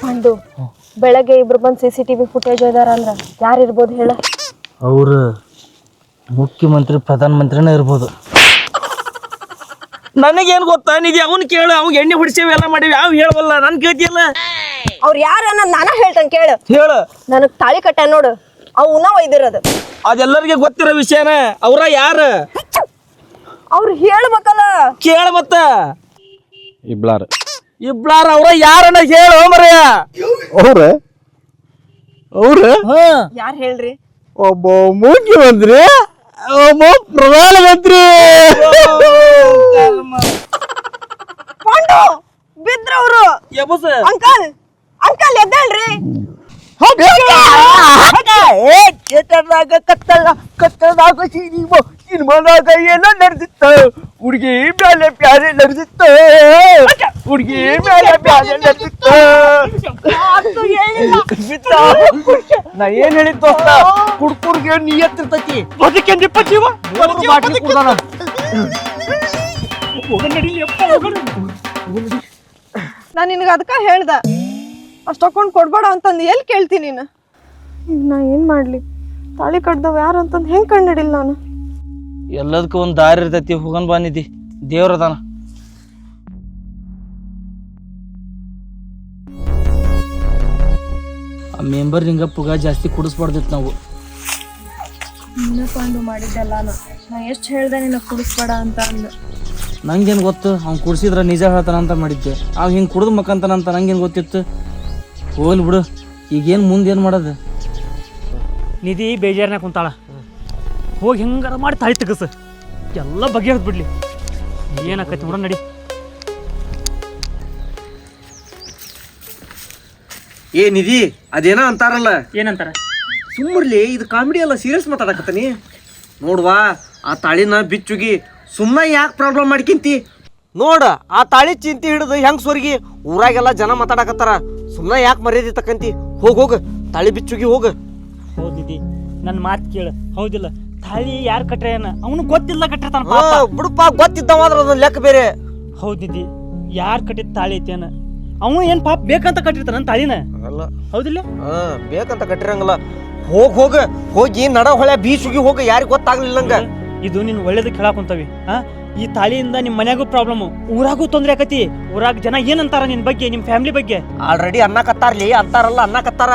ಪಂಡು ಬೆಳಗ್ಗೆ ಇಬ್ರು ಬಂದು CCTV ಫುಟೇಜ್ ಇದಾರ ಅಂದ್ರ ಯಾರಿರ್ಬೋದು ಹೇಳ? ಅವ್ರು ಮುಖ್ಯಮಂತ್ರಿ ಪ್ರಧಾನ ಮಂತ್ರಿನ ಇರ್ಬೋದು. ನನಗೇನ್ ಗೊತ್ತಾ ನಿಧಿ? ಅವನ್ ಕೇಳು. ಅವ್ಗೆ ಎಣ್ಣೆ ಹೊಡಿಸೇವಿ ಎಲ್ಲ ಮಾಡಿವಿ. ಯಾವ ಹೇಳವಲ್ಲ. ನನ್ ಕೇಳ್ತಿಯಲ್ಲ. ಅವ್ರು ಯಾರ ನಾನ ಹೇಳ್ತೇನೆ ಕೇಳು. ಹೇಳು. ನನಗ್ ತಾಳಿ ಕಟ್ಟ ನೋಡು, ಅವನ ಒಯ್ದಿರೋದು. ಅದೆಲ್ಲರಿಗೆ ಗೊತ್ತಿರೋ ವಿಷಯನ. ಅವ್ರ ಯಾರ? ಅವ್ರು ಹೇಳ್ಬೇಕಲ್ಲ. ಕೇಳ ಮತ್ತ. ಇಬ್ಲಾರ್ ಅವ್ರ ಯಾರನ್ನ ಹೇಳು ಮರೆಯ. ಅವ್ರ ಯಾರು ಹೇಳ್ರಿ? ಒಬ್ಬ ಮುಖ್ಯಮಂತ್ರಿ, ಒಬ್ಬ ಪ್ರಧಾನಮಂತ್ರಿ. ಪಂಡು ಬಿದ್ರವ್ರು. ಎಬಸ ಅಂಕಲ್ ಎದ್ದೇಳ್ರಿ. ಕತ್ತಲಾಗ ಸಿನಿಮಾದಾಗ ಏನೋ ನಡೆದಿತ್ತ. ಹುಡುಗಿ ಮೇಲೆ ಪ್ಯಾರೆ ನಡೆದಿತ್ತ. ಹುಡುಗಿ ಮೇಲೆ ಪ್ಯಾರೆ ನಡೆದಿತ್ತ. ನಾ ಏನ್ ಹೇಳಿದ್ ದೋಸ್ತ? ಕುಡ್ಕುಡ್ಗೆ ನಿಯತ್ತಿರ್ತೈತಿ. ಬದುಕೇನ್ರಿಪ್ಪ ಜೀವ. ಬಾಟ್ಲಿ ಕುಡ್ದಾನ. ನಾನು ನಿನಗೆ ಅದಕ್ಕೆ ಹೇಳ್ದ ಅಷ್ಟೊಂದು ಕೊಡ್ಬೇಡ ಅಂತಂದು ಎಲ್ಲಿ ಕೇಳ್ತೀನಿ ನೀನು? ನಾ ಏನು ಮಾಡಲಿ? ತಾಳಿ ಕಟ್ದವ್ ಯಾರು ಅಂತಂದು ಹೆಂಗೆ ಕಂಡಿಡಿಲ್ಲ ನಾನು? ಎಲ್ಲದಕ್ಕೂ ಒಂದು ದಾರಿ ಇರ್ತೈತಿ. ಹೋಗನ್ ಬಾನಿದ್ದಿ. ದೇವ್ರದಾನ. ಆ ಮೆಂಬರ್ ನಿಂಗಪ್ಪಗ ಜಾಸ್ತಿ ಕುಡಿಸ್ಬಾರ್ದಿತ್ತು ನಾವು. ಪಾಂಡು ಮಾಡಿದ್ದೆಲ್ಲ ನಾ ಎಷ್ಟು ಹೇಳ್ದೆ ನಿನ್ನ ಕುಡಿಸ್ಬೇಡ ಅಂತ ಅಂದ. ನಂಗೇನು ಗೊತ್ತು ಅವ್ನು ಕುಡ್ಸಿದ್ರ ನಿಜ ಹೇಳ್ತಾನ ಅಂತ ಮಾಡಿದ್ದೆ ಅವ್ ಹಿಂಗೆ ಕುಡ್ದು ಮಕ್ಕಂತಾನಂತ ನಂಗೇನು ಗೊತ್ತಿತ್ತು. ಹೋಗ್ಲಿ ಬಿಡು, ಈಗೇನು ಮುಂದೆ ಏನು ಮಾಡೋದು? ನಿಧಿ ಬೇಜಾರನ್ನ ಕುಂತಾಳ, ಹೋಗಿ ಹೆಂಗಾರ ಮಾಡಿ ತಾಳಿ ತೆಗಸ, ಎಲ್ಲ ಬಗೆಹರಿದ್ ಬಿಡ್ಲಿ. ಏನಾಕೈತಿ ನೋಡ ನಡಿ. ಏ ನಿಧಿ, ಅದೇನ ಅಂತಾರಲ್ಲ, ಏನಂತಾರ? ಸುಮ್ಮರ್ಲಿ, ಇದು ಕಾಮಿಡಿ ಅಲ್ಲ, ಸೀರಿಯಸ್ ಮಾತಾಡಕತ್ತೀನಿ. ನೋಡ್ವಾ, ಆ ತಾಳಿನ ಬಿಚ್ಚುಗಿ ಸುಮ್ಮನೆ ಯಾಕೆ ಪ್ರಾಬ್ಲಮ್ ಮಾಡ್ಕಿಂತಿ? ನೋಡ, ಆ ತಾಳಿ ಚಿಂತಿ ಹಿಡಿದು ಹೆಂಗ್ ಸ್ವರ್ಗಿ ಊರಾಗೆಲ್ಲ ಜನ ಮಾತಾಡಕತ್ತಾರ. ಸುಮ್ಮನೆ ಯಾಕೆ ಮರ್ಯಾದೆ ತಕ್ಕಂತಿ? ಹೋಗ ತಾಳಿ ಬಿಚ್ಚುಗಿ ಹೋಗ. ಹೌದ್ ನಿಧಿ, ನನ್ನ ಮಾತು ಕೇಳ. ಹೌದಿಲ್ಲ, ತಾಳಿ ಯಾರು ಕಟ್ರೆ ಏನ ಅವನು ಗೊತ್ತಿಲ್ಲ ಕಟ್ಟಿರ್ತಾನ ಪಾಪ. ಬಿಡುಪ್ಪ, ಗೊತ್ತಿದ್ದವ ಅದನ್ನ ಲೆಕ್ಕ ಬೇರೆ. ಹೌದ್ ನಿಧಿ, ಯಾರು ಕಟ್ಟಿದ ತಾಳಿ ಐತೇನ ಅವನು ಏನ್ ಪಾಪ ಬೇಕಂತ ಕಟ್ಟಿರ್ತಾನ ತಾಳಿನ. ಅಲ್ಲ, ಹೌದಿಲ್ಲ? ಬೇಕಂತ ಕಟ್ಟಿರಂಗಲ್ಲ. ಹೋಗಿ ನಡ ಹೊಳೆ ಬೀಸುಗಿ ಹೋಗ, ಯಾರಿಗ ಗೊತ್ತಾಗ್ಲಿಲ್ಲಂಗ. ಇದು ನಿನ್ ಒಳ್ಳೇದಕ್ಕೆ ಹೇಳಾಕ್ ಕುಂತವಿ. ಈ ತಾಳಿಯಿಂದ ನಿಮ್ ಮನ್ಯಾಗೂ ಪ್ರಾಬ್ಲಮ್, ಊರಾಗೂ ತೊಂದ್ರೆ ಆಕತಿ. ಊರಾಗ ಜನ ಏನಂತಾರ ನಿನ್ ಬಗ್ಗೆ, ನಿಮ್ ಫ್ಯಾಮಿಲಿ ಬಗ್ಗೆ? ಆಲ್ರೆಡಿ ಅನ್ನಕತ್ತಾರ್ಲಿ, ಅಂತಾರಲ್ಲ ಅನ್ನಕತ್ತಾರ.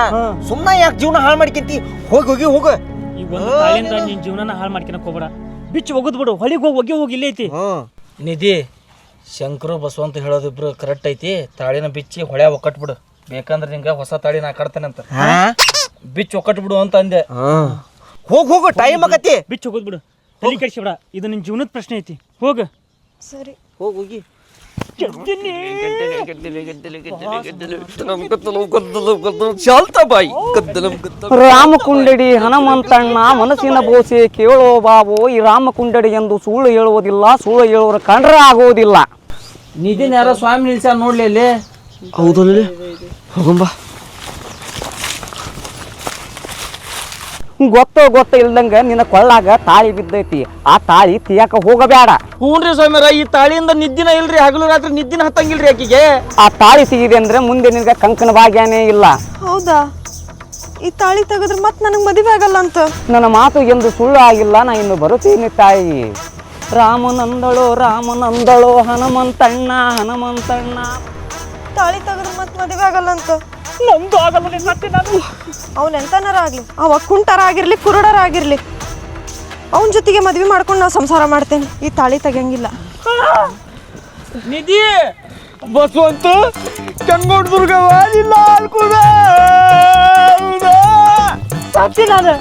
ಸುಮ್ಮನೆ ಯಾಕೆ ಜೀವನ ಹಾಳು ಮಾಡ್ಕಿಂತಿ? ಹೋಗ ಈಗ ಒಂದು ತಾಳಿಯಿಂದ ನಿನ್ ಜೀವನನ ಹಾಳು ಮಾಡ್ಕೊಳಕ್ ಹೋಗ್ಬೇಡ. ಬಿಚ್ಚು ಒಗದ್ ಬಿಡು, ಹೊಳಿಗೆ ಹೋಗಿ ಇಲ್ಲೇ ಐತಿ. ನಿಧಿ, ಶಂಕರು ಬಸವಂತ ಹೇಳೋದಿಬ್ರು ಕರೆಕ್ಟ್ ಐತಿ. ತಾಳಿನ ಬಿಚ್ಚಿ ಹೊಳೆ ಒಕ್ಕಟ್ಬಿಡು, ಬೇಕಂದ್ರೆ ನಿಂಗೆ ಹೊಸ ತಾಳಿ ನಾ ಕಟ್ತೇನಂತ. ಬಿಚ್ಚಿ ಒಕ್ಕಟ್ಬಿಡು ಅಂತ ಅಂದೆ. ಹೋಗು, ಟೈಮ್ ಆಗತಿ. ಬಿಚ್ಚು ಹೋಗೋದ್ ಬಿಡು, ತಲೆ ಕೆಡಿಸ್ಬೇಡ. ಇದು ನಿನ್ ಜೀವನದ ಪ್ರಶ್ನೆ ಐತಿ. ಹೋಗ. ಸರಿ, ಹೋಗಿ. ರಾಮಕುಂಡಡಿ ಹನುಮಂತಣ್ಣ ಮನಸ್ಸಿನ ಬೋಸೆ ಕೇಳೋ ಬಾಬು. ಈ ರಾಮಕುಂಡಡಿ ಎಂದು ಸುಳ್ಳು ಹೇಳುವುದಿಲ್ಲ, ಸುಳ್ಳು ಹೇಳುವರು ಕಂಡ್ರ ಆಗೋದಿಲ್ಲ. ನಿಧಿನ ಯಾರೋ ಸ್ವಾಮಿ ನಿಲ್ಸ ನೋಡ್ಲಿ ಅಲ್ಲಿ. ಹೌದಲ್ಲ, ಹೋಗಂಬ. ಗೊತ್ತ ಇಲ್ದಂಗ ನಿನ್ನ ಕೊಳ್ಳಾಗ ತಾಳಿ ಬಿದ್ದೈತಿ. ಆ ತಾಳಿ ತಿಯಾಕ ಹೋಗಬೇಡ. ಹ್ಞೂನ್ರಿ ಸ್ವಾಮಿರ, ಈ ತಾಳಿಯಿಂದ ನಿದ್ದಿನ ಇಲ್ರಿ, ಹಗಲು ರಾತ್ರಿ ನಿದ್ದಿನ ಹತ್ತಂಗಿಲ್ರಿ ಆಕಿಗೆ. ಆ ತಾಳಿ ಸಿಗಿದೆ ಅಂದ್ರೆ ಮುಂದೆ ನಿನಗೆ ಕಂಕಣ ಭಾಗ್ಯನೇ ಇಲ್ಲ. ಹೌದಾ? ಈ ತಾಳಿ ತೆಗೆದ್ರೆ ಮತ್ತೆ ನನಗೆ ಮದುವೆ ಆಗಲ್ಲ ಅಂತ? ನನ್ನ ಮಾತು ಎಂದು ಸುಳ್ಳು ಆಗಿಲ್ಲ, ನಾ ಇನ್ನು ಬರುತ್ತೀನಿ ತಾಯಿ. ರಾಮನಂದಳೋ ಹನುಮಂತಣ್ಣ. ತಾಳಿ ತೆಗೆದ್ರೆ ಮತ್ತೆ ಮದುವೆ ಆಗಲ್ಲ ಅಂತ? ನಮ್ದು ಆಗಲ್ಲ ಸತ್ಯ. ನಾನು ಅವ್ನು ಎಂತನಾರ ಆಗ್ಲಿ, ಅವ ಕುಂಟರ ಆಗಿರ್ಲಿ, ಕುರುಡರ ಆಗಿರ್ಲಿ, ಅವನ ಜೊತೆಗೆ ಮದ್ವೆ ಮಾಡ್ಕೊಂಡು ನಾವು ಸಂಸಾರ ಮಾಡ್ತೇನೆ. ಈ ತಾಳಿ ತೆಗಿಯಂಗಿಲ್ಲ. ನಿಧಿ, ಬಸವಂತ ಚಂಗೋಡ್ ದುರ್ಗವಾಲಿಲ್ಲ ಅಲ್ಕುದ ಸತ್ಯ ನಾನು